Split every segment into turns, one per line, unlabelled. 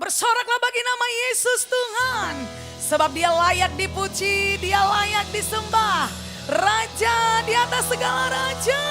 Bersoraklah bagi nama Yesus Tuhan. Sebab dia layak dipuji, dia layak disembah. Raja di atas segala raja.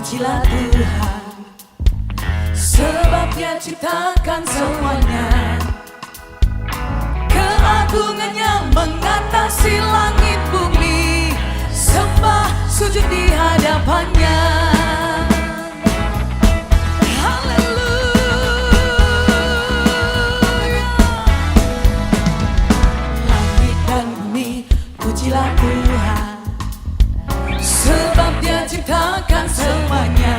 Pujilah Tuhan, sebab dia ciptakan semuanya. Keagungannya mengatasi langit bumi, sembah sujud di hadapannya. Haleluya. Langit dan bumi, pujilah Tuhan, sebab dia ciptakan semuanya.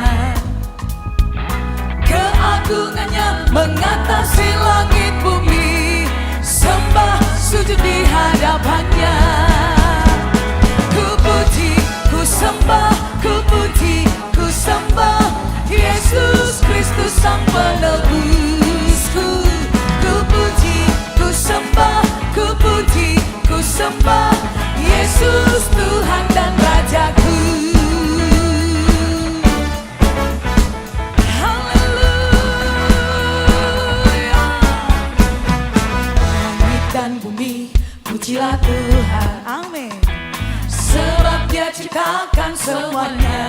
Keagungannya mengatasi langit bumi, sembah sujud di hadapannya. Ku puji, ku sembah, ku puji, ku sembah Yesus Kristus Sang Penebusku. Ku puji, ku sembah, ku puji, ku sembah Yesus Tuhan dan Rajaku. Pujilah Tuhan,
Amin.
sebab dia ciptakan semuanya.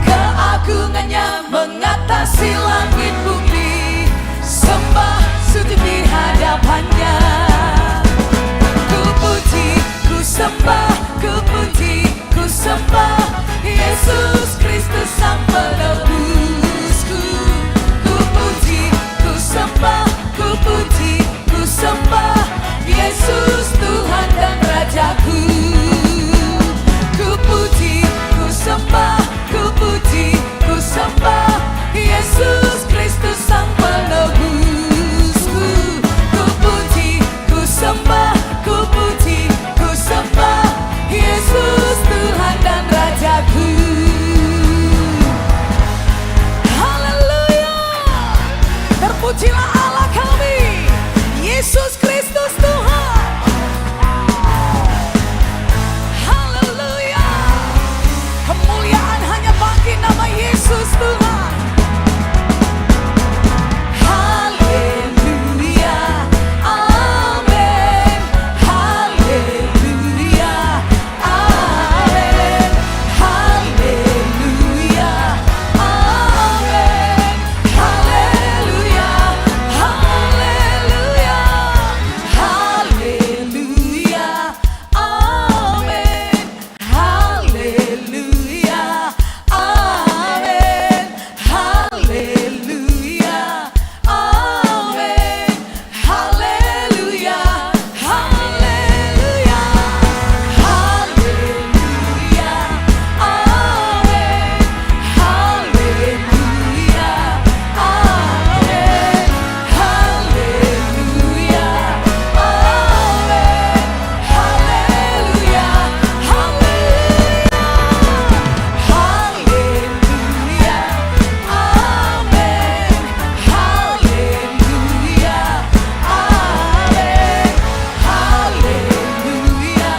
Keagungannya mengatasi langit bumi, sembah sujud di hadapannya. Ku puji, ku sembah, ku puji, ku sembah Yesus Kristus Sang Penebusku. Ku puji, ku sembah, ku puji, ku sembah Yesus Tuhan dan Rajaku. Ku puji, ku sembah, ku puji, ku sembah Yesus Kristus Sang Penebusku. Ku puji, ku sembah, ku puji, ku sembah Yesus Tuhan dan Rajaku.
Haleluya. Terpujilah Allah kami, Yesus Kristus Tuhan. Haleluya. Kemuliaan hanya bagi nama Yesus Tuhan.
Haleluya, amin. Haleluya, amin. Haleluya, amin. Haleluya, haleluya. Haleluya, amin. Haleluya, amin. Haleluya, amin. Haleluya, haleluya. Haleluya, amin. Haleluya, amin. Haleluya, amin. Haleluya, haleluya. Haleluya, amin. Haleluya, amin. Haleluya,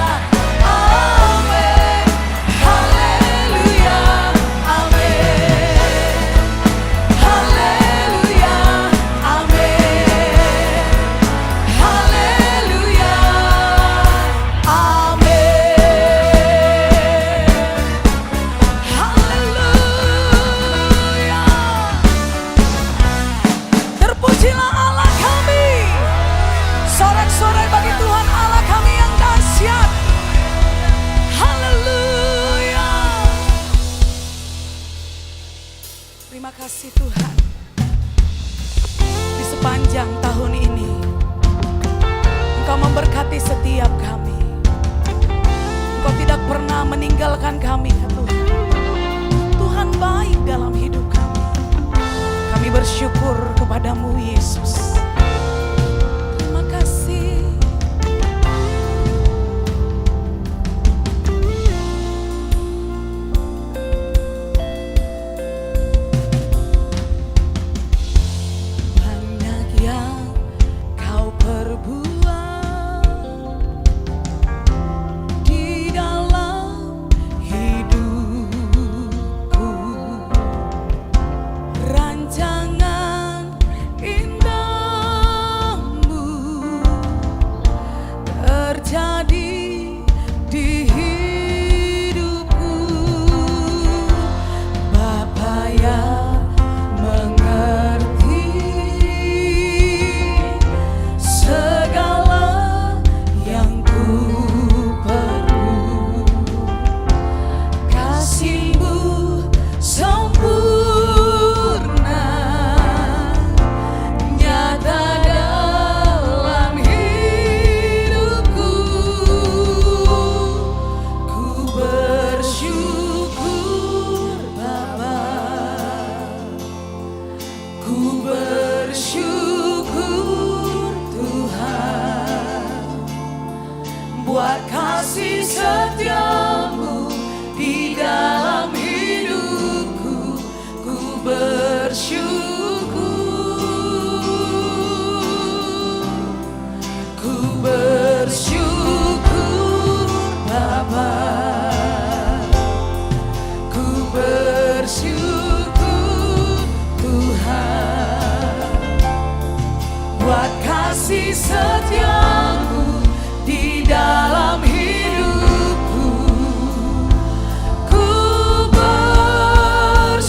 amin. Haleluya, amin. Haleluya, amin. Haleluya, amin. Haleluya.
Terpujilah Allah kami. Sorak-sorai bagi Tuhan Allah kami yang dahsyat. Haleluya. Terima kasih Tuhan. Di sepanjang tahun ini Engkau memberkati setiap kami. Engkau tidak pernah meninggalkan kami ya Tuhan. Tuhan baik dalam hidup kami. kepadamu Yesus. Terima kasih. Banyak yang kau perbuat di dalam hidupku, rancangan indahmu terjadi di hidupku. Bapa yang mengerti segala yang ku perlu, kasih-Mu sempurna nyata dalam hidupku. Ku bersyukur Bapa, ku bersyukur Tuhan, buat kasih setia-Mu di dalam hidupku. Ku bersyukur, ku bersyukur Bapa, ku bersyukur Tuhan, buat kasih setia-Mu di dalam hidupku. Ku bersyukur,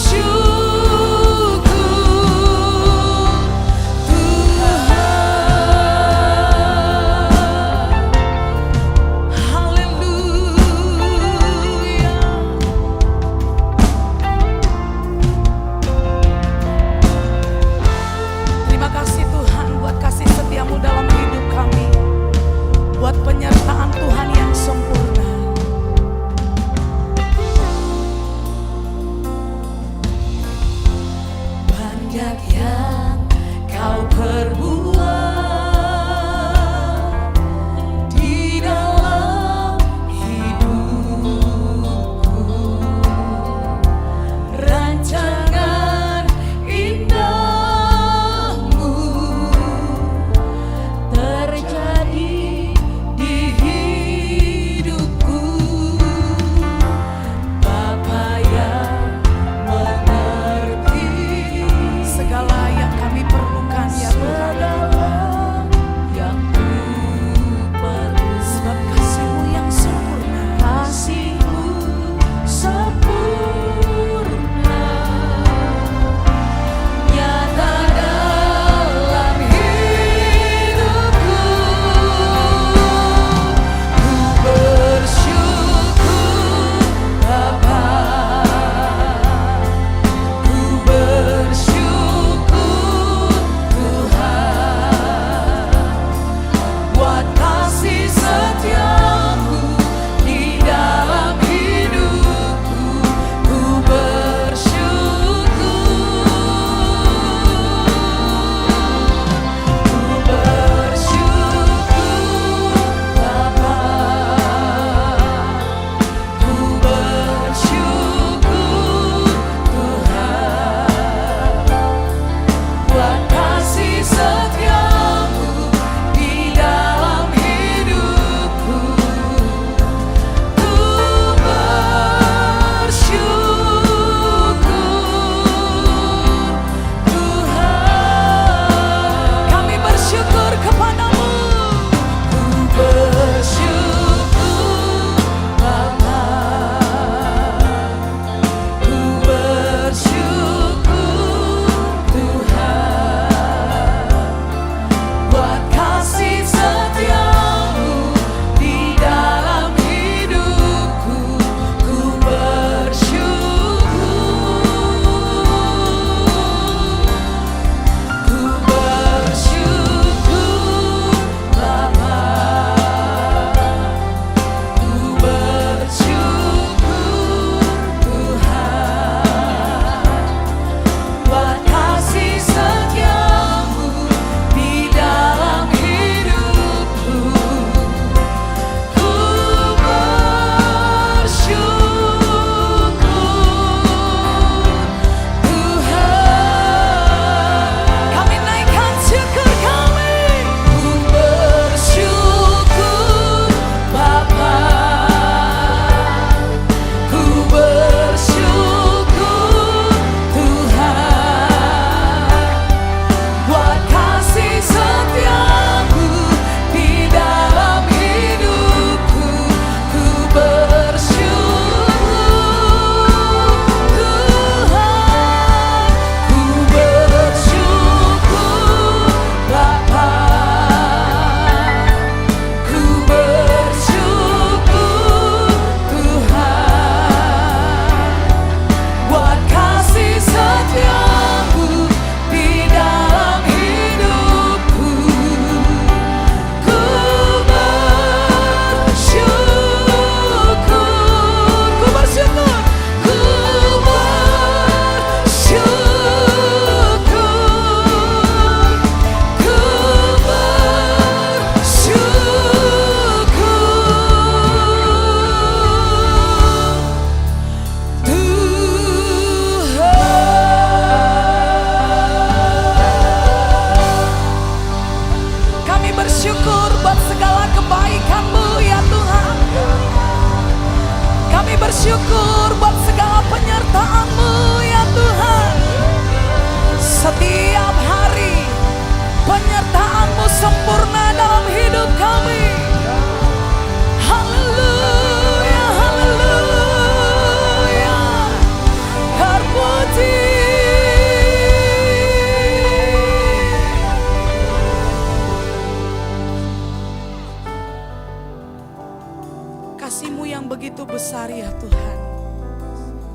Kasih-Mu yang begitu besar ya Tuhan,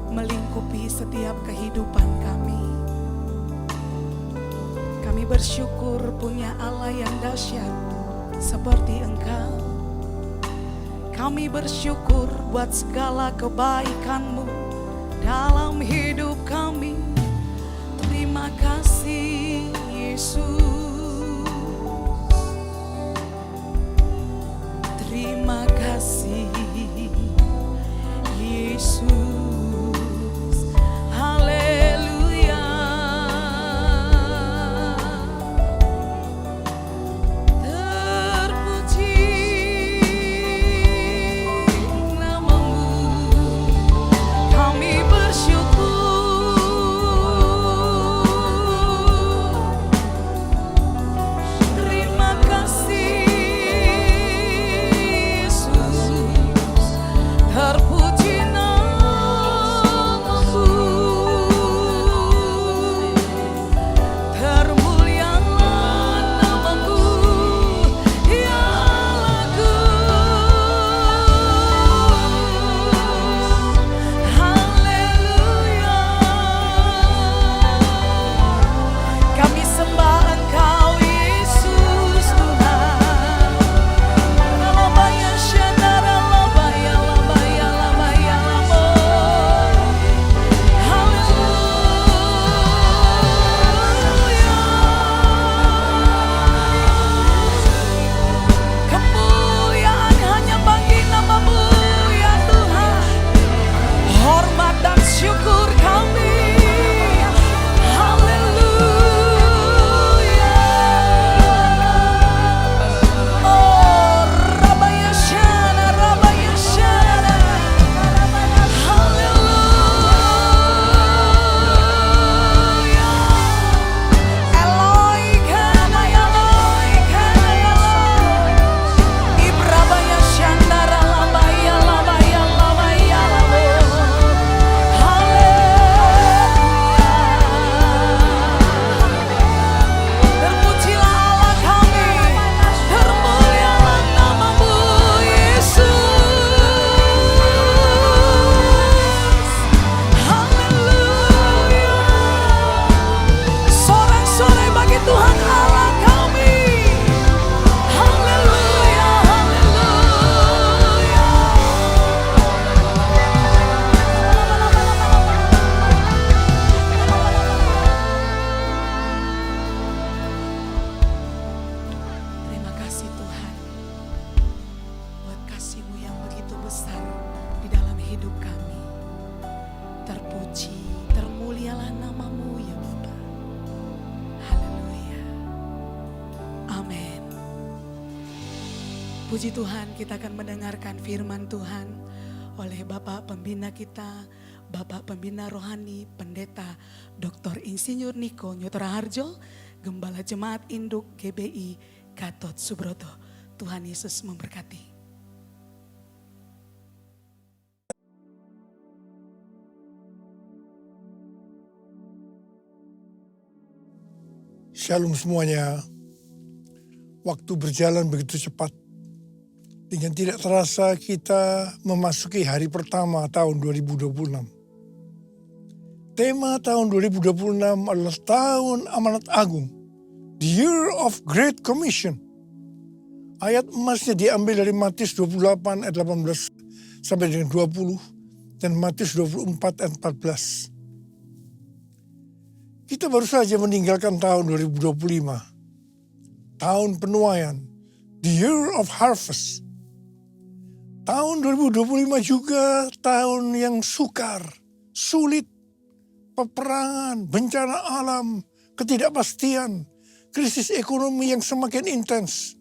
melingkupi setiap kehidupan kami. Kami bersyukur punya Allah yang dahsyat seperti Engkau. Kami bersyukur buat segala kebaikan-Mu dalam hidup kami. Terima kasih Yesus. Terima kasih Yesus. Haleluya. Terpuji nama-Mu. Kami bersyukur. Terima kasih terpuji nama-Mu, termulialah nama-Mu, ya Allahku. Haleluya. Kami sembah Engkau Yesus Tuhan. Labaya syadara labaya labaya labaya labo. Haleluya. Kemuliaan hanya bagi nama-Mu ya Tuhan. Hormat dan syukur kami. Haleluya. Oh, Rabaya Shana, Rabaya Shana. Haleluya. Eloi kana, Eloi kana, Eloi. Ibrabaya Shandara, Labaya, Labaya, Labaya, Labo. Terpujilah Allah kami, termulialah nama-Mu Yesus. Haleluya. Sorak-sorai bagi Tuhan Allah kami. Haleluya, haleluya. Terima kasih Tuhan, buat kasih-Mu yang begitu besar di dalam hidup kami. Terpuji, termulialah nama-Mu ya Bapa. Haleluya. Amin. Puji Tuhan, kita akan mendengarkan firman Tuhan oleh Bapak Pembina kita, Bapak Pembina Rohani, Pendeta Dr. Insinyur Niko Nyotoraharjo, Gembala Jemaat Induk GBI Gatot Subroto. Tuhan Yesus memberkati.
Shalom semuanya. Waktu berjalan begitu cepat. Dengan tidak terasa kita memasuki hari pertama tahun 2026. Tema tahun 2026 adalah tahun amanat agung. The Year of Great Commission. Ayat emasnya diambil dari Matius 28 ayat 18 sampai dengan 20 dan Matius 24 ayat 14. Kita baru saja meninggalkan tahun 2025. Tahun penuaian. The Year of Harvest. Tahun 2025 juga tahun yang sukar, sulit, peperangan, bencana alam, ketidakpastian, krisis ekonomi yang semakin intens.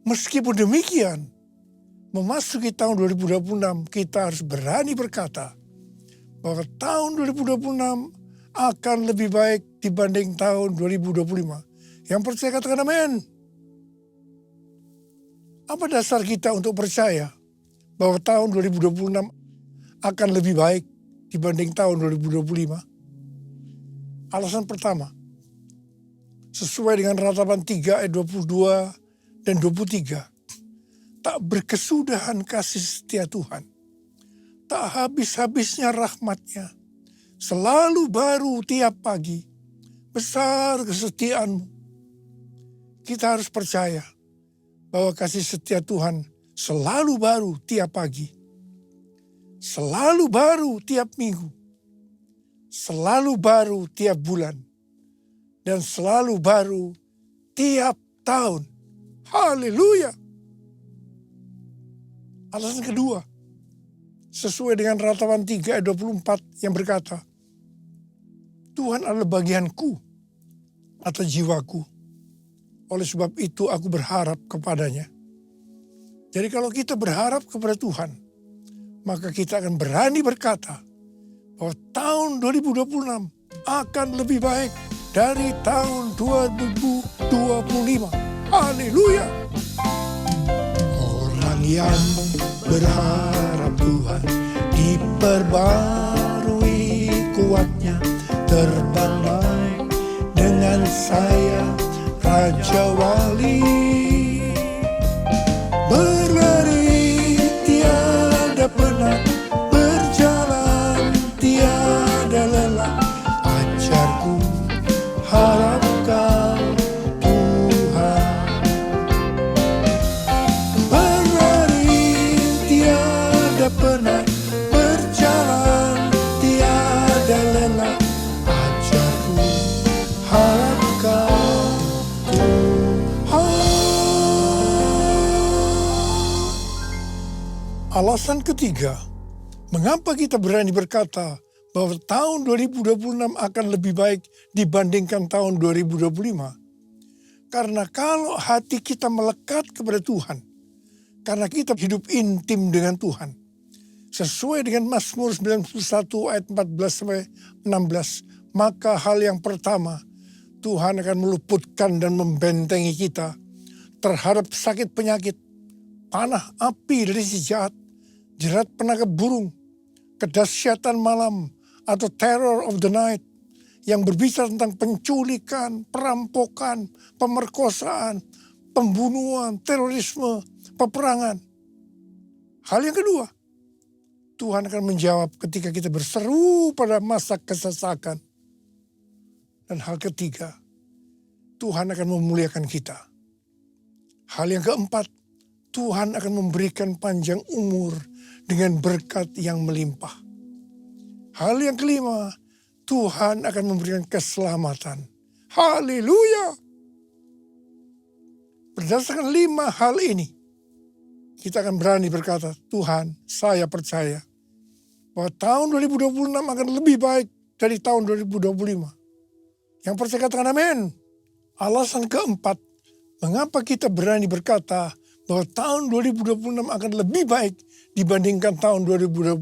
Meskipun demikian, memasuki tahun 2026 kita harus berani berkata bahwa tahun 2026 akan lebih baik dibanding tahun 2025. Yang percaya katakan amin. Apa dasar kita untuk percaya bahwa tahun 2026 akan lebih baik dibanding tahun 2025? Alasan pertama, sesuai dengan ratapan 3 ayat 22 dan 23. tak berkesudahan kasih setia Tuhan. Tak habis-habisnya rahmat-Nya. Selalu baru tiap pagi. Besar kesetiaan-Mu. Kita harus percaya bahwa kasih setia Tuhan selalu baru tiap pagi. Selalu baru tiap minggu. Selalu baru tiap bulan. Dan selalu baru tiap tahun. Haleluya. Alasan kedua, sesuai dengan Ratapan 3 ayat 24 yang berkata, Tuhan adalah bagianku atau jiwaku. Oleh sebab itu aku berharap kepadanya. Jadi kalau kita berharap kepada Tuhan, maka kita akan berani berkata bahwa tahun 2026 akan lebih baik dari tahun 2025. Haleluya. Orang yang berharap Tuhan diperbarui kuatnya, terbanglah dengan saya Raja Wali. Berlari tiada penat, berjalan tiada lelah. Ajarku harap Kau Tuhan. Berlari tiada penat, berjalan tiada lelah. Ajarku harap Kau Tuhan. Alasan ketiga, mengapa kita berani berkata bahwa tahun 2026 akan lebih baik dibandingkan tahun 2025? Karena kalau hati kita melekat kepada Tuhan, karena kita hidup intim dengan Tuhan, sesuai dengan Mazmur 91 ayat 14-16, maka hal yang pertama, Tuhan akan meluputkan dan membentengi kita terhadap sakit penyakit, panah api dari si jahat, jerat penangkap burung, kedahsyatan malam, atau terror of the night, yang berbicara tentang penculikan, perampokan, pemerkosaan, pembunuhan, terorisme, peperangan. Hal yang kedua, Tuhan akan menjawab ketika kita berseru pada masa kesesakan. Dan hal ketiga, Tuhan akan memuliakan kita. Hal yang keempat, Tuhan akan memberikan panjang umur dengan berkat yang melimpah. Hal yang kelima, Tuhan akan memberikan keselamatan. Haleluya. Berdasarkan 5 hal ini, kita akan berani berkata, Tuhan, saya percaya bahwa tahun 2026 akan lebih baik dari tahun 2025. Yang percaya katakan amin. Alasan keempat, mengapa kita berani berkata bahwa tahun 2026 akan lebih baik dibandingkan tahun 2025?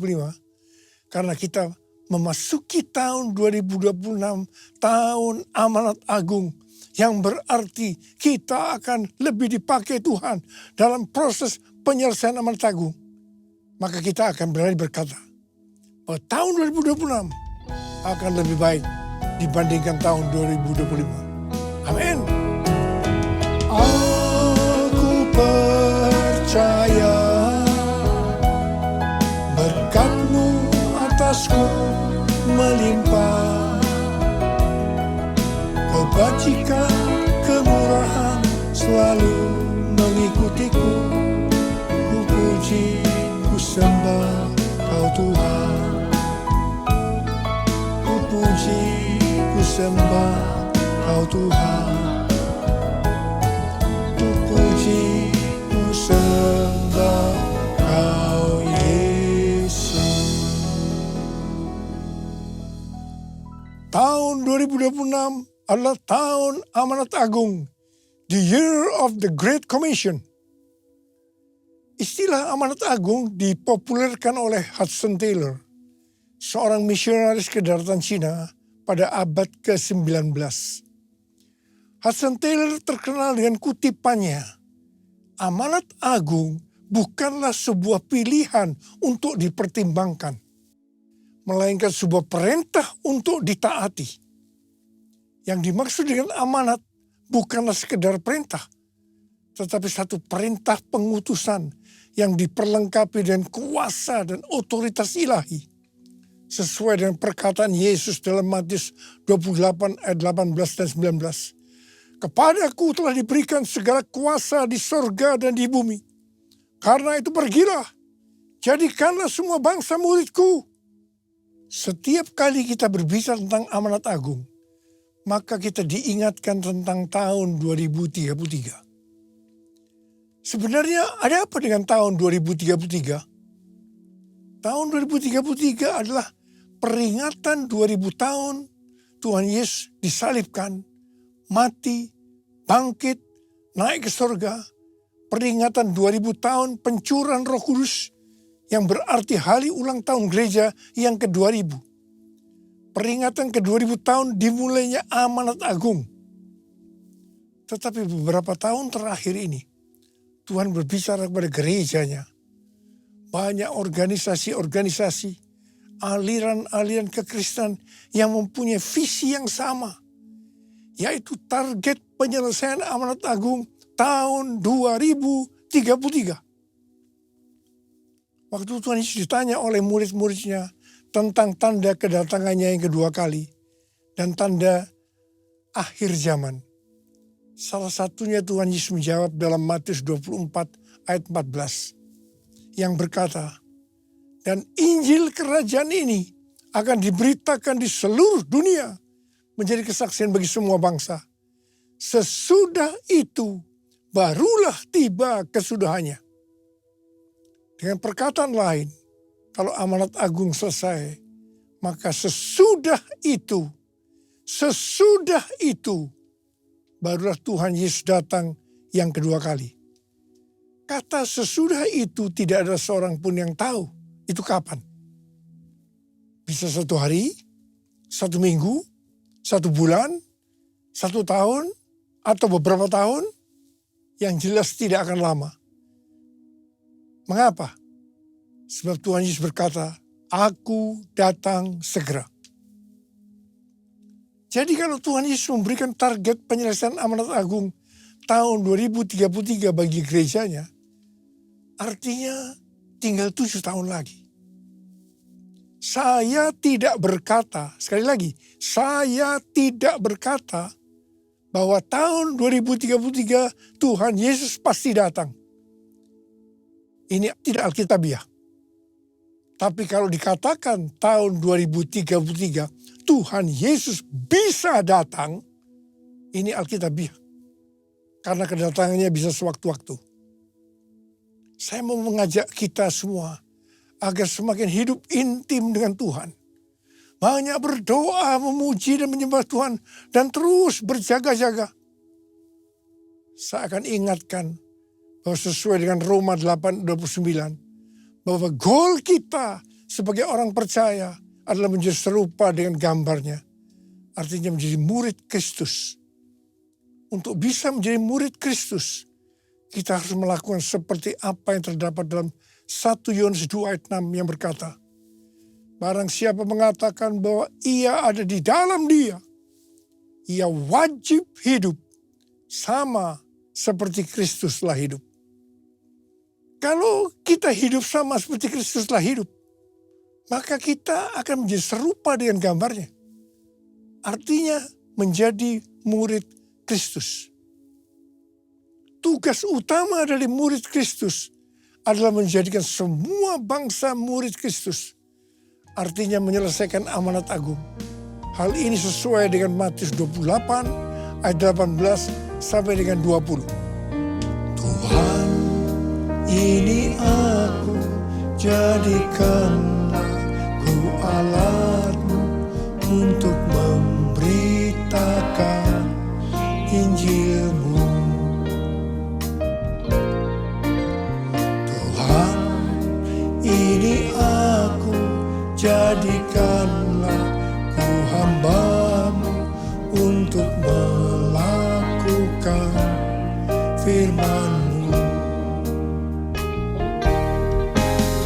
Karena kita memasuki tahun 2026, tahun amanat agung, yang berarti kita akan lebih dipakai Tuhan dalam proses penyelesaian amanat agung. Maka kita akan berani berkata bahwa tahun 2026 akan lebih baik dibandingkan tahun 2025. Amin. Aku percaya berkat-Mu atasku melimpah, kebajikan, kemurahan selalu mengikutiku. Ku puji, ku sembah Kau Tuhan. Ku puji, ku sembah Kau Tuhan. Ku puji, ku sembah Kau Yesus. Tahun 2026 adalah tahun amanat agung, the year of the Great Commission. Istilah amanat agung dipopulerkan oleh Hudson Taylor, seorang misionaris ke daratan Cina pada abad ke-19. Hudson Taylor terkenal dengan kutipannya, amanat agung bukanlah sebuah pilihan untuk dipertimbangkan, melainkan sebuah perintah untuk ditaati. Yang dimaksud dengan amanat bukanlah sekedar perintah, tetapi satu perintah pengutusan yang diperlengkapi dengan kuasa dan otoritas ilahi. Sesuai dengan perkataan Yesus dalam Matius 28 ayat 18 dan 19. Kepadaku telah diberikan segala kuasa di sorga dan di bumi. Karena itu pergilah, jadikanlah semua bangsa muridku. Setiap kali kita berbicara tentang amanat agung, maka kita diingatkan tentang tahun 2033. Sebenarnya ada apa dengan tahun 2033? Tahun 2033 adalah peringatan 2000 tahun Tuhan Yesus disalibkan, mati, bangkit, naik ke surga. Peringatan 2000 tahun pencurahan Roh Kudus yang berarti hari ulang tahun gereja yang ke-2000. Peringatan ke-2000 tahun dimulainya amanat agung. Tetapi beberapa tahun terakhir ini Tuhan berbicara kepada gerejanya. Banyak organisasi-organisasi, aliran-aliran kekristenan yang mempunyai visi yang sama. Yaitu target penyelesaian amanat agung tahun 2033. Waktu Tuhan Yesus ditanya oleh murid-muridnya tentang tanda kedatangannya yang kedua kali. Dan tanda akhir zaman. Salah satunya Tuhan Yesus menjawab dalam Matius 24 ayat 14. Yang berkata, dan Injil kerajaan ini akan diberitakan di seluruh dunia. Menjadi kesaksian bagi semua bangsa. Sesudah itu barulah tiba kesudahannya. Dengan perkataan lain, kalau amanat agung selesai, maka sesudah itu barulah Tuhan Yesus datang yang kedua kali. Kata sesudah itu tidak ada seorang pun yang tahu itu kapan. Bisa 1 hari, 1 minggu, 1 bulan, 1 tahun, atau beberapa tahun, yang jelas tidak akan lama. Mengapa? Sebab Tuhan Yesus berkata, aku datang segera. Jadi kalau Tuhan Yesus memberikan target penyelesaian amanat agung tahun 2033 bagi gerejanya, artinya tinggal 7 tahun lagi. Saya tidak berkata, sekali lagi, saya tidak berkata bahwa tahun 2033 Tuhan Yesus pasti datang. Ini tidak alkitabiah. Tapi kalau dikatakan tahun 2033 Tuhan Yesus bisa datang, ini alkitabiah. Karena kedatangannya bisa sewaktu-waktu. Saya mau mengajak kita semua agar semakin hidup intim dengan Tuhan. Banyak berdoa, memuji dan menyembah Tuhan. Dan terus berjaga-jaga. Saya akan ingatkan bahwa sesuai dengan Roma 8:29. Bahwa goal kita sebagai orang percaya adalah menjadi serupa dengan gambarnya. Artinya menjadi murid Kristus. Untuk bisa menjadi murid Kristus, kita harus melakukan seperti apa yang terdapat dalam 1 Yohanes 2 ayat 6 yang berkata, barang siapa mengatakan bahwa ia ada di dalam dia, ia wajib hidup sama seperti Kristus telah hidup. Kalau kita hidup sama seperti Kristus telah hidup, maka kita akan menjadi serupa dengan gambarnya. Artinya menjadi murid Kristus. Tugas utama dari murid Kristus adalah menjadikan semua bangsa murid Kristus. Artinya menyelesaikan amanat agung. Hal ini sesuai dengan Matius 28 ayat 18 sampai dengan 20. Tuhan, ini aku, jadikanlah ku alatmu untuk memberitakan Injilmu. Tuhan, ini aku, jadikanlah ku hamba-Mu untuk melakukan firman-Mu.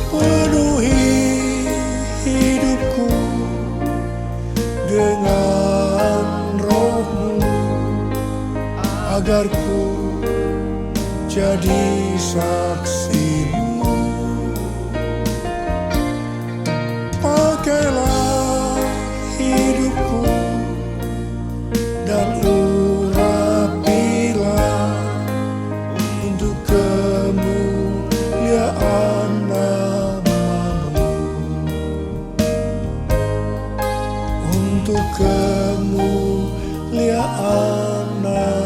Penuhi hidupku dengan Roh-Mu, agar ku jadi saksimu. Pakailah hidupku dan urapilah untuk kemuliaan namamu, untuk kemuliaan namamu.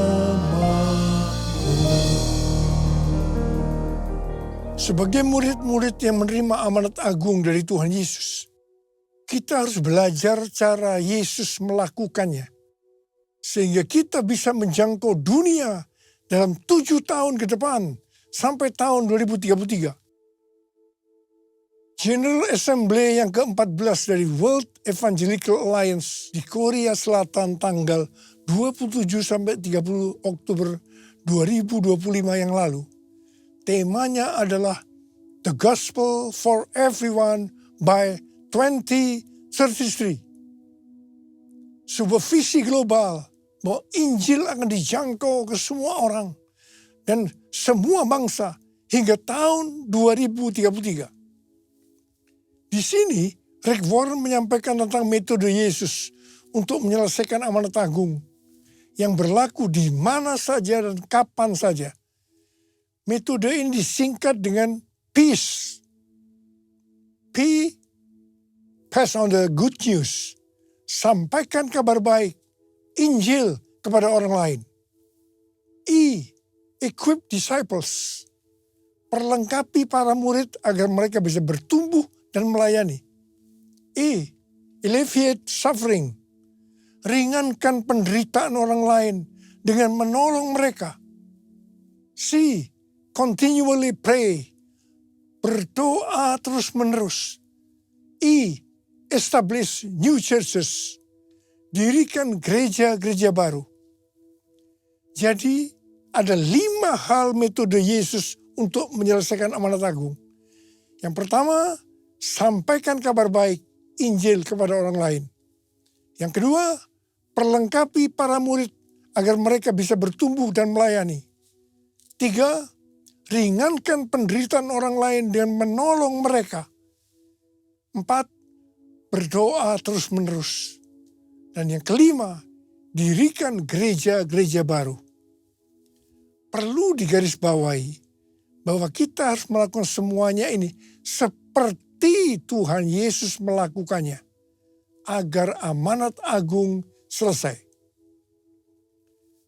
Sebagai murid-murid yang menerima amanat agung dari Tuhan Yesus, kita harus belajar cara Yesus melakukannya, sehingga kita bisa menjangkau dunia dalam 7 tahun ke depan, sampai tahun 2033. General Assembly yang ke-14 dari World Evangelical Alliance di Korea Selatan tanggal 27 sampai 30 Oktober 2025 yang lalu. Temanya adalah The Gospel for Everyone by 2033. Sebuah visi global bahwa Injil akan dijangkau ke semua orang dan semua bangsa hingga tahun 2033. Di sini, Rick Warren menyampaikan tentang metode Yesus untuk menyelesaikan amanat agung yang berlaku di mana saja dan kapan saja. Metode ini disingkat dengan PEACE. P, pass on the good news. Sampaikan kabar baik, Injil kepada orang lain. E, equip disciples. Perlengkapi para murid agar mereka bisa bertumbuh dan melayani. E, alleviate suffering. Ringankan penderitaan orang lain dengan menolong mereka. C, continually pray. Berdoa terus-menerus. E, establish new churches. Dirikan gereja-gereja baru. Jadi ada 5 hal metode Yesus untuk menyelesaikan amanat agung. Yang pertama, sampaikan kabar baik, Injil kepada orang lain. Yang kedua, perlengkapi para murid agar mereka bisa bertumbuh dan melayani. 3, ringankan penderitaan orang lain dengan menolong mereka. 4, berdoa terus-menerus. Dan yang kelima, dirikan gereja-gereja baru. Perlu digarisbawahi bahwa kita harus melakukan semuanya ini seperti Tuhan Yesus melakukannya, agar amanat agung selesai.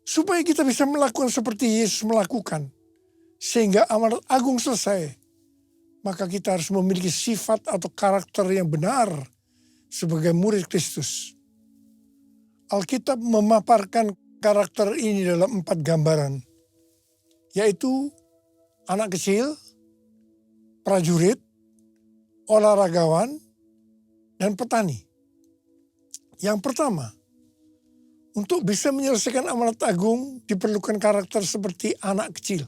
Supaya kita bisa melakukan seperti Yesus melakukan, sehingga amanat agung selesai, maka kita harus memiliki sifat atau karakter yang benar sebagai murid Kristus. Alkitab memaparkan karakter ini dalam 4 gambaran, yaitu anak kecil, prajurit, olahragawan, dan petani. Yang pertama, untuk bisa menyelesaikan amanat agung diperlukan karakter seperti anak kecil.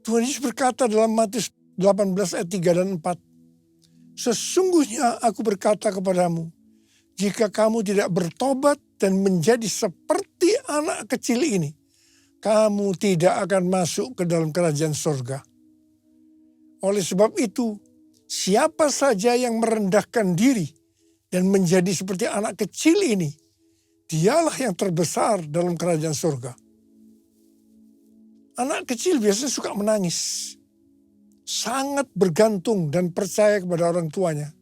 Tuhan Yesus berkata dalam Matius 18 ayat 3 dan 4, sesungguhnya aku berkata kepadamu, jika kamu tidak bertobat dan menjadi seperti anak kecil ini, kamu tidak akan masuk ke dalam kerajaan surga. Oleh sebab itu, siapa saja yang merendahkan diri dan menjadi seperti anak kecil ini, dialah yang terbesar dalam kerajaan surga. Anak kecil biasanya suka menangis, sangat bergantung dan percaya kepada orang tuanya,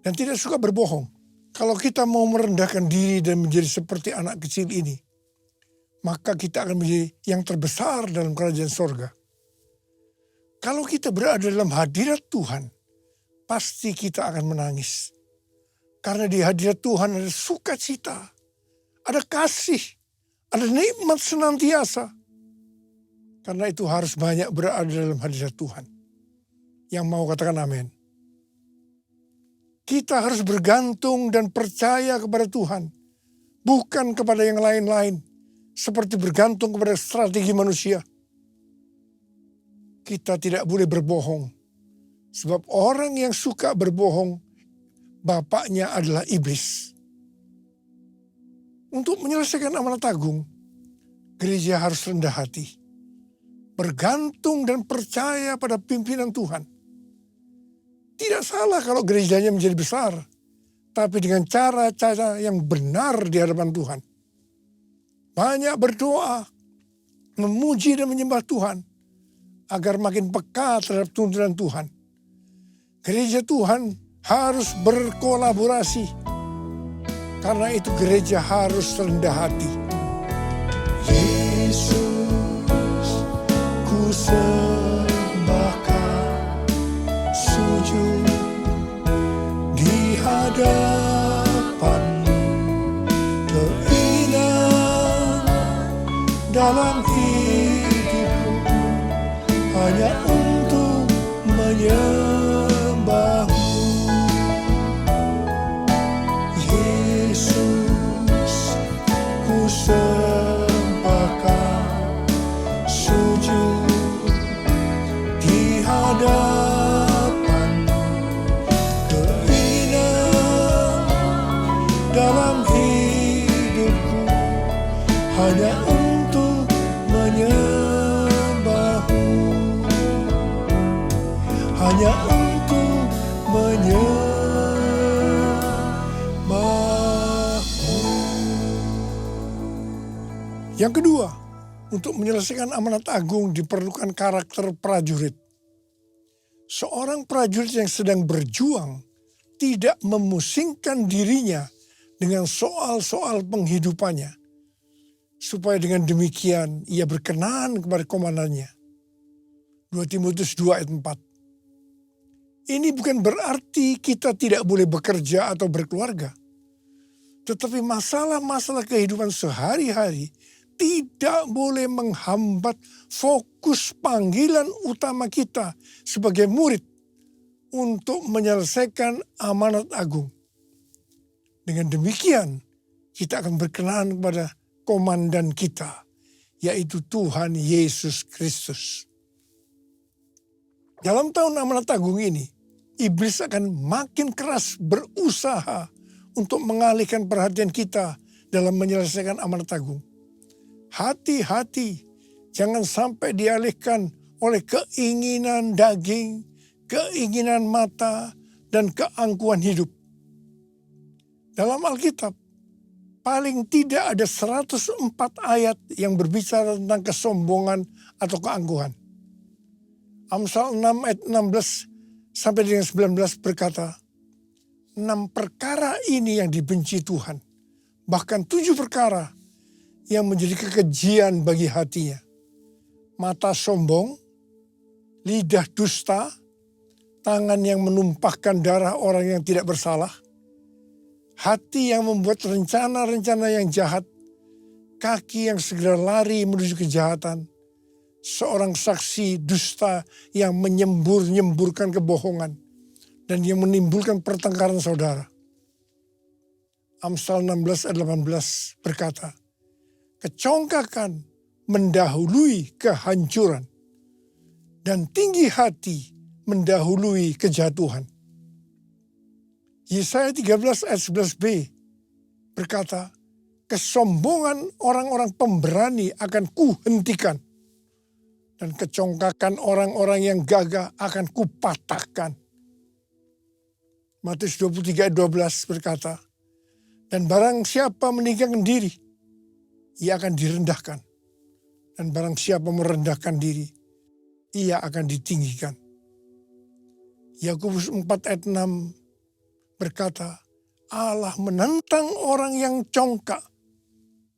dan tidak suka berbohong. Kalau kita mau merendahkan diri dan menjadi seperti anak kecil ini, maka kita akan menjadi yang terbesar dalam kerajaan surga. Kalau kita berada dalam hadirat Tuhan, pasti kita akan menangis. Karena di hadirat Tuhan ada sukacita, ada kasih, ada nikmat senantiasa. Karena itu harus banyak berada dalam hadirat Tuhan. Yang mau katakan amin. Kita harus bergantung dan percaya kepada Tuhan. Bukan kepada yang lain-lain. Seperti bergantung kepada strategi manusia. Kita tidak boleh berbohong. Sebab orang yang suka berbohong, bapaknya adalah iblis. Untuk menyelesaikan amanat agung, gereja harus rendah hati. bergantung dan percaya pada pimpinan Tuhan. Tidak salah kalau gerejanya menjadi besar, tapi dengan cara-cara yang benar di hadapan Tuhan. Banyak berdoa, memuji dan menyembah Tuhan, agar makin peka terhadap tuntunan Tuhan. Gereja Tuhan harus berkolaborasi, karena itu gereja harus rendah hati. Yesus, ku sembahkan, sujud di hadapan-Mu, keinginan dalam hidupku hanya untuk menyembah-Mu. Yesus, ku sembahkan, sujud di hadapan-Mu, keinginan dalam hidupku hanya untuk menyembah-Mu, hanya untuk menyembah-Mu. Yang kedua, untuk menyelesaikan amanat agung diperlukan karakter prajurit. Seorang prajurit yang sedang berjuang tidak memusingkan dirinya dengan soal-soal penghidupannya, supaya dengan demikian ia berkenan kepada komandannya. 2 Timotius 2 ayat 4. Ini bukan berarti kita tidak boleh bekerja atau berkeluarga. Tetapi masalah-masalah kehidupan sehari-hari tidak boleh menghambat fokus panggilan utama kita sebagai murid untuk menyelesaikan amanat agung. Dengan demikian, kita akan berkenan kepada komandan kita, yaitu Tuhan Yesus Kristus. Dalam tahun amanat agung ini, iblis akan makin keras berusaha untuk mengalihkan perhatian kita dalam menyelesaikan amanat agung. Hati-hati, jangan sampai dialihkan oleh keinginan daging, keinginan mata, dan keangkuhan hidup. Dalam Alkitab, paling tidak ada 104 ayat yang berbicara tentang kesombongan atau keangkuhan. Amsal 6 ayat 16 sampai dengan 19 berkata, 6 perkara ini yang dibenci Tuhan, bahkan 7 perkara yang menjadi kekejian bagi hatinya. Mata sombong, lidah dusta, tangan yang menumpahkan darah orang yang tidak bersalah, hati yang membuat rencana-rencana yang jahat, kaki yang segera lari menuju kejahatan, seorang saksi dusta yang menyembur-nyemburkan kebohongan, dan yang menimbulkan pertengkaran saudara. Amsal 16 ayat 18 berkata, kecongkakan mendahului kehancuran, dan tinggi hati mendahului kejatuhan. Yesaya 13 ayat 11b berkata, kesombongan orang-orang pemberani akan kuhentikan, dan kecongkakan orang-orang yang gagah akan kupatahkan. Matius 23 ayat 12 berkata, dan barang siapa meninggikan diri, ia akan direndahkan. Dan barang siapa merendahkan diri, ia akan ditinggikan. Yakobus 4 ayat 6 berkata, Allah menentang orang yang congkak,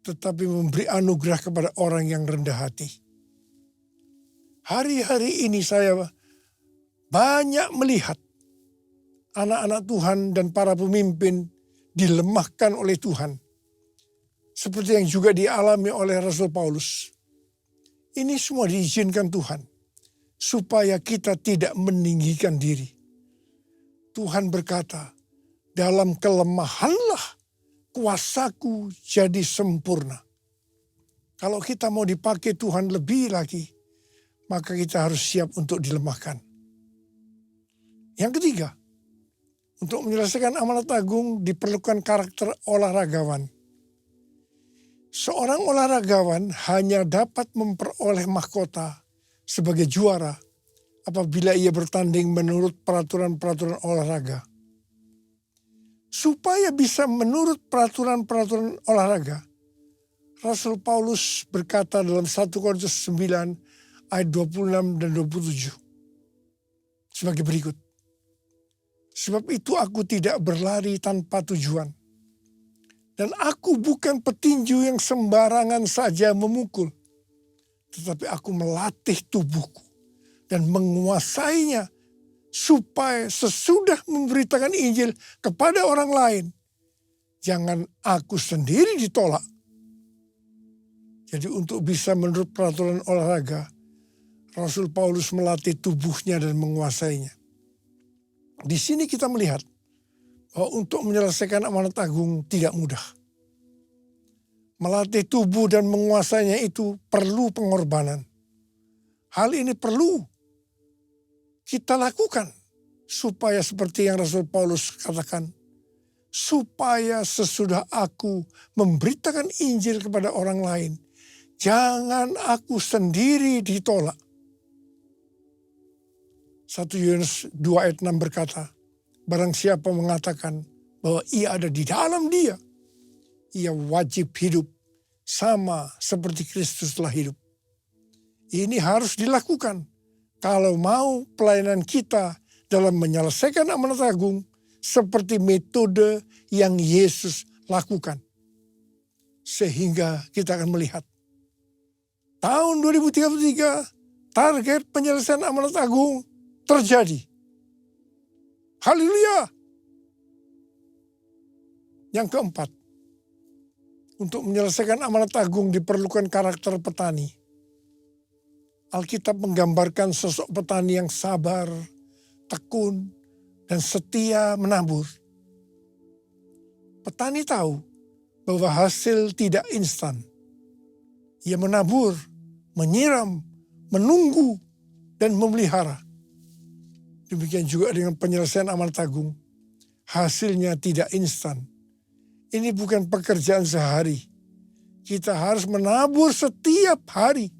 tetapi memberi anugerah kepada orang yang rendah hati. Hari-hari ini saya banyak melihat anak-anak Tuhan dan para pemimpin dilemahkan oleh Tuhan. Seperti yang juga dialami oleh Rasul Paulus. Ini semua diizinkan Tuhan, supaya kita tidak meninggikan diri. Tuhan berkata, dalam kelemahanlah kuasaku jadi sempurna. Kalau kita mau dipakai Tuhan lebih lagi, maka kita harus siap untuk dilemahkan. Yang ketiga, untuk menyelesaikan amanat agung diperlukan karakter olahragawan. Seorang olahragawan hanya dapat memperoleh mahkota sebagai juara apabila ia bertanding menurut peraturan-peraturan olahraga. Supaya bisa menurut peraturan-peraturan olahraga, Rasul Paulus berkata dalam 1 Korintus 9 ayat 26 dan 27 sebagai berikut. Sebab itu aku tidak berlari tanpa tujuan. Dan aku bukan petinju yang sembarangan saja memukul. Tetapi aku melatih tubuhku dan menguasainya supaya sesudah memberitakan Injil kepada orang lain, jangan aku sendiri ditolak. Jadi untuk bisa menurut peraturan olahraga, Rasul Paulus melatih tubuhnya dan menguasainya. Di sini kita melihat bahwa untuk menyelesaikan amanat agung tidak mudah. Melatih tubuh dan menguasainya itu perlu pengorbanan. Hal ini perlu kita lakukan supaya seperti yang Rasul Paulus katakan, supaya sesudah aku memberitakan Injil kepada orang lain, jangan aku sendiri ditolak. 1 Yohanes 2 ayat 6 berkata, barang siapa mengatakan bahwa ia ada di dalam dia, ia wajib hidup sama seperti Kristus telah hidup. Ini harus dilakukan kalau mau pelayanan kita dalam menyelesaikan amanat agung seperti metode yang Yesus lakukan. Sehingga kita akan melihat tahun 2033 target penyelesaian amanat agung terjadi. Haleluya. Yang keempat, untuk menyelesaikan amanat agung diperlukan karakter petani. Alkitab menggambarkan sosok petani yang sabar, tekun, dan setia menabur. Petani tahu bahwa hasil tidak instan. Ia menabur, menyiram, menunggu, dan memelihara. Demikian juga dengan penyelesaian amanat agung. Hasilnya tidak instan. Ini bukan pekerjaan sehari. Kita harus menabur setiap hari.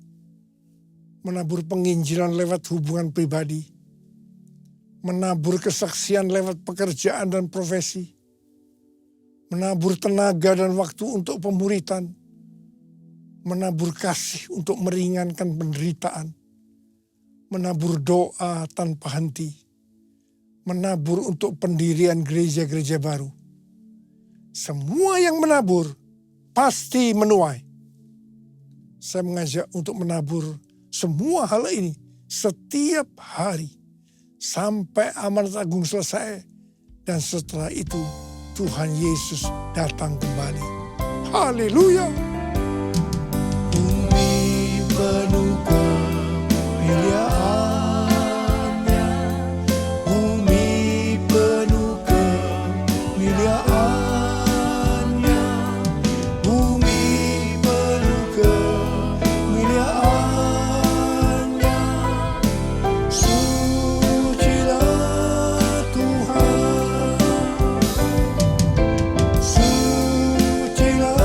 Menabur penginjilan lewat hubungan pribadi. Menabur kesaksian lewat pekerjaan dan profesi. Menabur tenaga dan waktu untuk pemuritan. Menabur kasih untuk meringankan penderitaan. Menabur doa tanpa henti. Menabur untuk pendirian gereja-gereja baru. Semua yang menabur pasti menuai. Saya mengajak untuk menabur semua hal ini setiap hari. Sampai amanat agung selesai. Dan setelah itu Tuhan Yesus datang kembali. Haleluya. Bumi penuh kemuliaan-Nya, bumi penuh kemuliaan-Nya, bumi penuh kemuliaan-Nya. Sucilah Tuhan, sucilah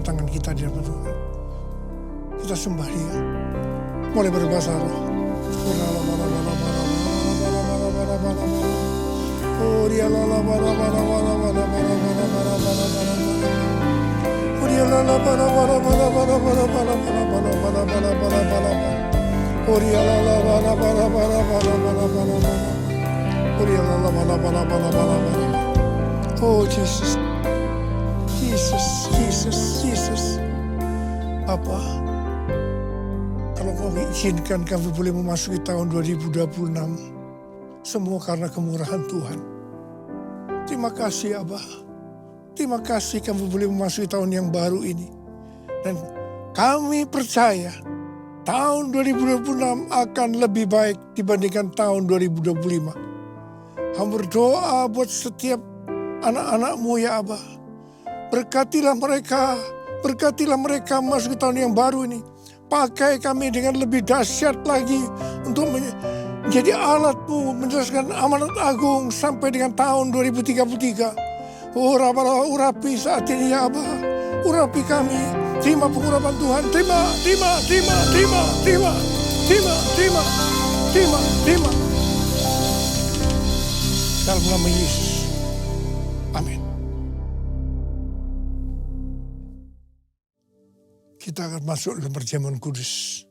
tangan kita di hadapan Tuhan. Kita sembah Dia. Mulai berbahasa roh. Oh Jesus. Jesus. Bapa, kalau kau izinkan kami boleh memasuki tahun 2026, semua karena kemurahan Tuhan. Terima kasih Abah. Terima kasih kami boleh memasuki tahun yang baru ini. Dan kami percaya tahun 2026 akan lebih baik dibandingkan tahun 2025. Hamba berdoa buat setiap anak-anak-Mu ya Abah. Berkatilah mereka masuk ke tahun yang baru ini. Pakai kami dengan lebih dahsyat lagi untuk Jadi alatmu menjelaskan amanat agung sampai dengan tahun 2033. Urapi saat ini ya Aba. Urapi kami. Terima pengurapan Tuhan. Terima. Dalam nama Yesus. Amin. Kita akan masuk dalam perjamuan kudus.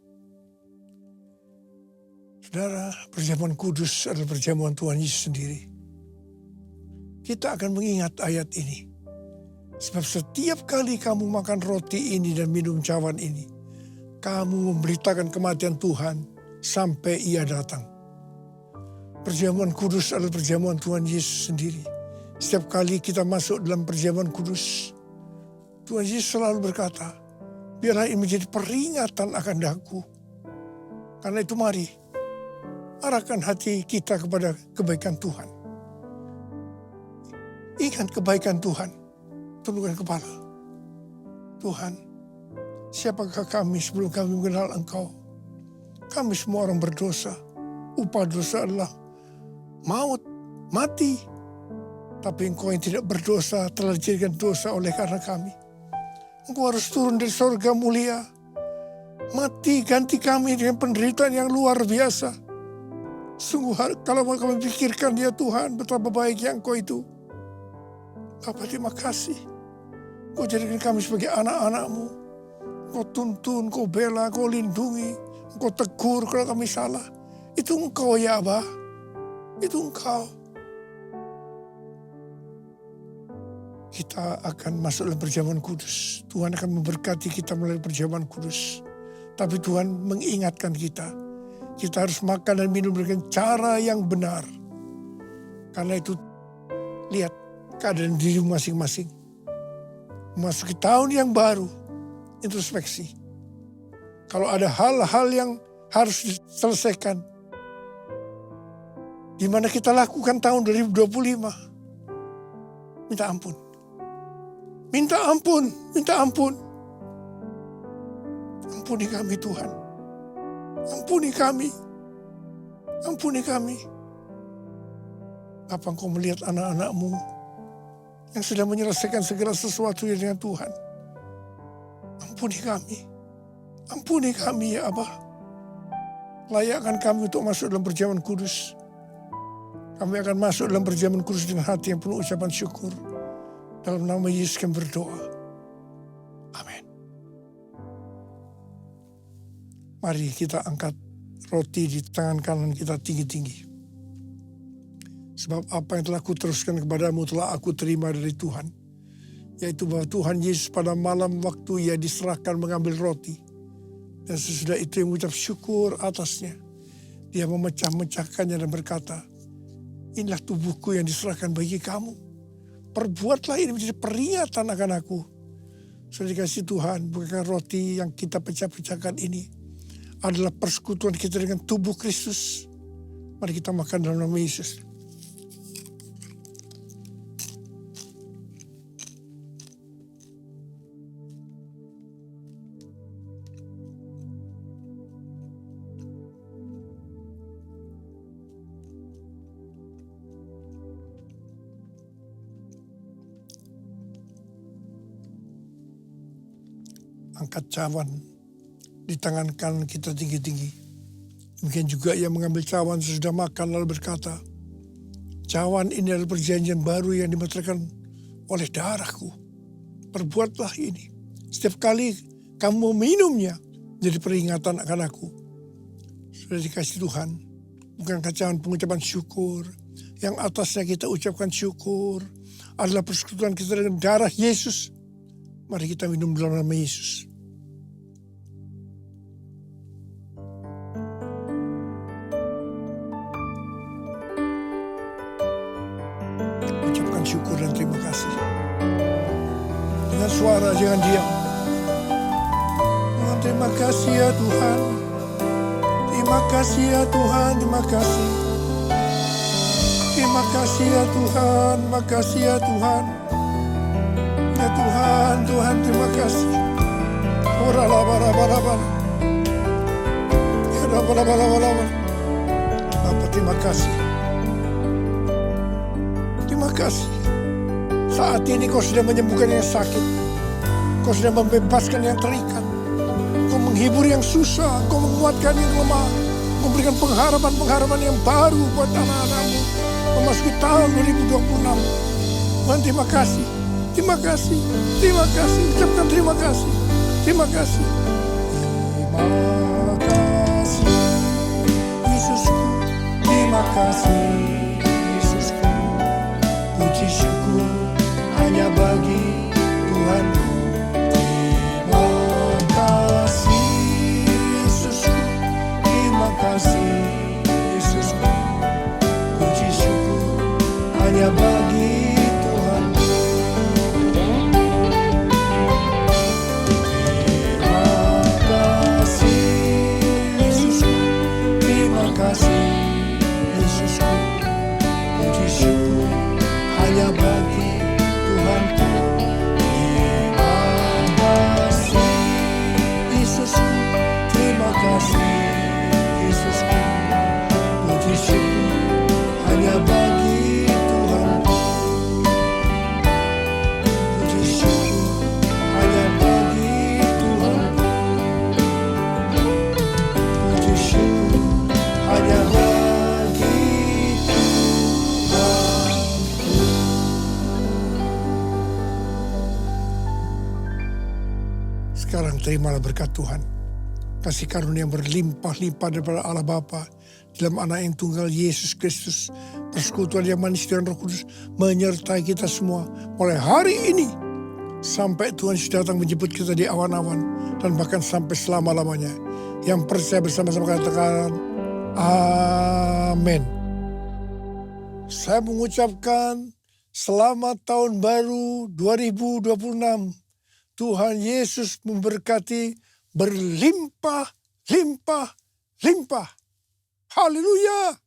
Saudara, perjamuan kudus adalah perjamuan Tuhan Yesus sendiri. Kita akan mengingat ayat ini. Sebab setiap kali kamu makan roti ini dan minum cawan ini, kamu memberitakan kematian Tuhan sampai Ia datang. Perjamuan kudus adalah perjamuan Tuhan Yesus sendiri. Setiap kali kita masuk dalam perjamuan kudus, Tuhan Yesus selalu berkata, biarlah ini menjadi peringatan akan daku. Karena itu mari, arahkan hati kita kepada kebaikan Tuhan. Ingat kebaikan Tuhan, tundukkan kepala. Tuhan, siapakah kami sebelum kami mengenal Engkau? Kami semua orang berdosa. Upah dosa adalah maut, mati. Tapi Engkau yang tidak berdosa telah dijadikan dosa oleh karena kami. Engkau harus turun dari surga mulia. Mati ganti kami dengan penderitaan yang luar biasa. Sungguh kalau kami pikirkan ya Tuhan betapa baiknya Engkau itu. Bapa terima kasih. Kau jadikan kami sebagai anak-anak-Mu. Kau tuntun, Kau bela, Kau lindungi. Kau tegur kalau kami salah. Itu Engkau ya Abah. Itu Engkau. Kita akan masuk dalam perjamuan kudus. Tuhan akan memberkati kita melalui perjamuan kudus. Tapi Tuhan mengingatkan kita. Kita harus makan dan minum dengan cara yang benar. Karena itu lihat keadaan diri masing-masing. Memasuki tahun yang baru, introspeksi. Kalau ada hal-hal yang harus diselesaikan, di mana kita lakukan tahun 2025, minta ampun. Minta ampun. Ampuni kami Tuhan. Ampuni kami. Apa Engkau melihat anak-anak-Mu yang sudah menyelesaikan segala sesuatu dengan Tuhan? Ampuni kami ya Abah. Layakkan kami untuk masuk dalam perjamuan kudus. Kami akan masuk dalam perjamuan kudus dengan hati yang penuh ucapan syukur. Dalam nama Yesus kami berdoa. Amin. Mari kita angkat roti di tangan kanan kita tinggi-tinggi. Sebab apa yang telah kuteruskan kepadamu telah aku terima dari Tuhan. Yaitu bahwa Tuhan Yesus pada malam waktu Ia diserahkan mengambil roti. Dan sesudah itu Ia mengucap syukur atasnya. Dia memecah-mecahkannya dan berkata, inilah tubuhku yang diserahkan bagi kamu. Perbuatlah ini menjadi peringatan akan aku. Sudah dikasih Tuhan, bukan roti yang kita pecah-pecahkan ini adalah persekutuan kita dengan tubuh Kristus. Mari kita makan dalam nama Yesus. Angkat cawan di tangan kanan kita tinggi-tinggi. Demikian juga Ia mengambil cawan sesudah makan lalu berkata, cawan ini adalah perjanjian baru yang dimeteraikan oleh darahku. Perbuatlah ini. Setiap kali kamu minumnya, jadi peringatan akan aku. Sudah dikasih Tuhan, bukan cawan pengucapan syukur. Yang atasnya kita ucapkan syukur adalah persekutuan kita dengan darah Yesus. Mari kita minum dalam nama Yesus. Ucapkan syukur dan terima kasih. Dengan suara, jangan diam. Tuhan, terima kasih ya Tuhan. Terima kasih ya Tuhan, terima kasih. Terima kasih ya Tuhan, terima kasih ya Tuhan. Ya Tuhan, Tuhan terima kasih. Ora-la-ba-la-ba-la-ba. Ya-la-ba-la-ba-la-ba-la. Bapa, terima kasih. Terima kasih. Saat ini Kau sudah menyembuhkan yang sakit. Kau sudah membebaskan yang terikat. Kau menghibur yang susah. Kau menguatkan yang lemah. Kau memberikan pengharapan-pengharapan yang baru buat anak-anak-Mu memasuki tahun 2026. Tuhan, terima kasih. Terima kasih. Terima kasih. Ucapkan terima kasih. Terima kasih. Terima kasih Yesusku. Terima kasih Yesusku. Puji syukur hanya bagi Tuhanku. Terima kasih Yesusku. Terima kasih Yesusku. Puji syukur hanya bagi Tuhanku. Terima kasih Yesusku. Terima kasih Yesusku. Puji syukur hanya bagi Tuhanku. Terima kasih Yesusku. Terima kasih Yesusku. Puji syukur hanya bagi Tuhanku. Puji syukur hanya bagi Tuhanku. Puji syukur hanya bagi Tuhanku. Sekarang terimalah berkat Tuhan. Kasih karunia yang berlimpah-limpah daripada Allah Bapa dalam anak yang tunggal Yesus Kristus. Persekutuan yang manis dengan Roh Kudus menyertai kita semua mulai hari ini sampai Tuhan Yesus datang menjemput kita di awan-awan dan bahkan sampai selama-lamanya. Yang percaya bersama-sama katakan amin. Saya mengucapkan selamat tahun baru 2026. Tuhan Yesus memberkati berlimpah, limpah, limpah. Haleluya.